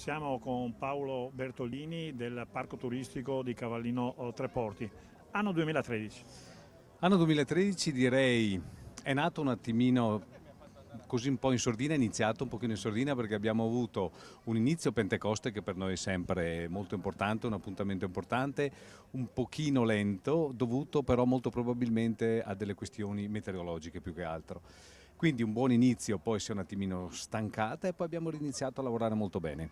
Siamo con Paolo Bertolini del Parco Turistico di Cavallino Tre Porti, anno 2013. Anno 2013 direi è nato un attimino così un po' in sordina, è iniziato un pochino in sordina perché abbiamo avuto un inizio Pentecoste che per noi è sempre molto importante, un appuntamento importante, un pochino lento, dovuto però molto probabilmente a delle questioni meteorologiche più che altro. Quindi un buon inizio, poi si è un attimino stancata e poi abbiamo riniziato a lavorare molto bene.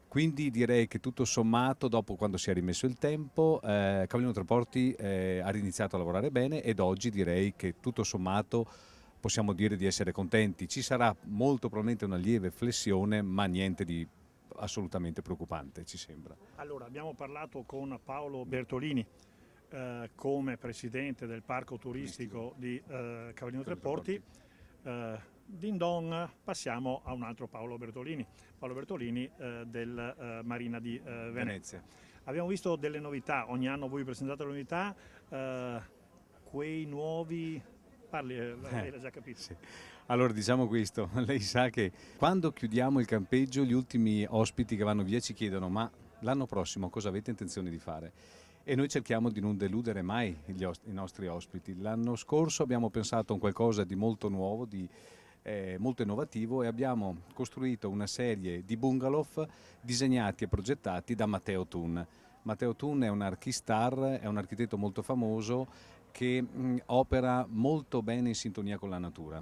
Quindi direi che tutto sommato, dopo quando si è rimesso il tempo, Cavallino Tre Porti ha riniziato a lavorare bene ed oggi direi che tutto sommato possiamo dire di essere contenti. Ci sarà molto probabilmente una lieve flessione, ma niente di assolutamente preoccupante, ci sembra. Allora, abbiamo parlato con Paolo Bertolini come presidente del Parco Turistico di Cavallino Tre Porti. Din don, passiamo a un altro Paolo Bertolini del Marina di Venezia. Abbiamo visto delle novità, ogni anno voi presentate le novità, quei nuovi... Parli, lei l'ha già capito. Sì. Allora diciamo questo, lei sa che quando chiudiamo il campeggio gli ultimi ospiti che vanno via ci chiedono ma l'anno prossimo cosa avete intenzione di fare? E noi cerchiamo di non deludere mai i nostri ospiti. L'anno scorso abbiamo pensato a un qualcosa di molto nuovo, di molto innovativo e abbiamo costruito una serie di bungalow disegnati e progettati da Matteo Thun. Matteo Thun è un archistar, è un architetto molto famoso che opera molto bene in sintonia con la natura.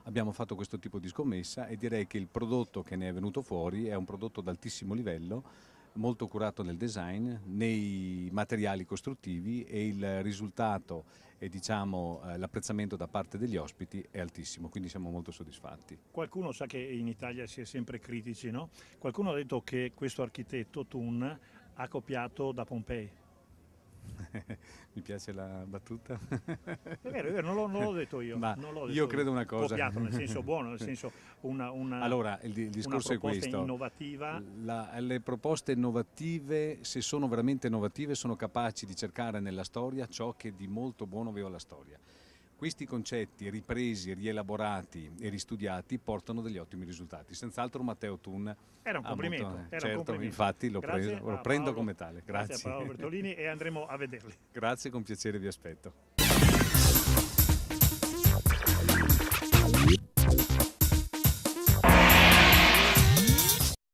Abbiamo fatto questo tipo di scommessa e direi che il prodotto che ne è venuto fuori è un prodotto ad altissimo livello, molto curato nel design, nei materiali costruttivi e il risultato e diciamo l'apprezzamento da parte degli ospiti è altissimo, quindi siamo molto soddisfatti. Qualcuno sa che in Italia si è sempre critici, no? Qualcuno ha detto che questo architetto Thun ha copiato da Pompei. Mi piace la battuta. È vero, non l'ho detto io. Ma Non l'ho detto io credo una cosa. Copiato nel senso buono, nel senso Allora, il una discorso è proposta questo. innovativa. Le proposte innovative, se sono veramente innovative, sono capaci di cercare nella storia ciò che di molto buono aveva la storia. Questi concetti ripresi, rielaborati e ristudiati portano degli ottimi risultati. Senz'altro Matteo Thun Era un ha complimento. molto... Era un certo, complimento. infatti lo Grazie prendo a Paolo, come tale. grazie a Grazie. Paolo Bertolini e andremo a vederli. Grazie, con piacere vi aspetto.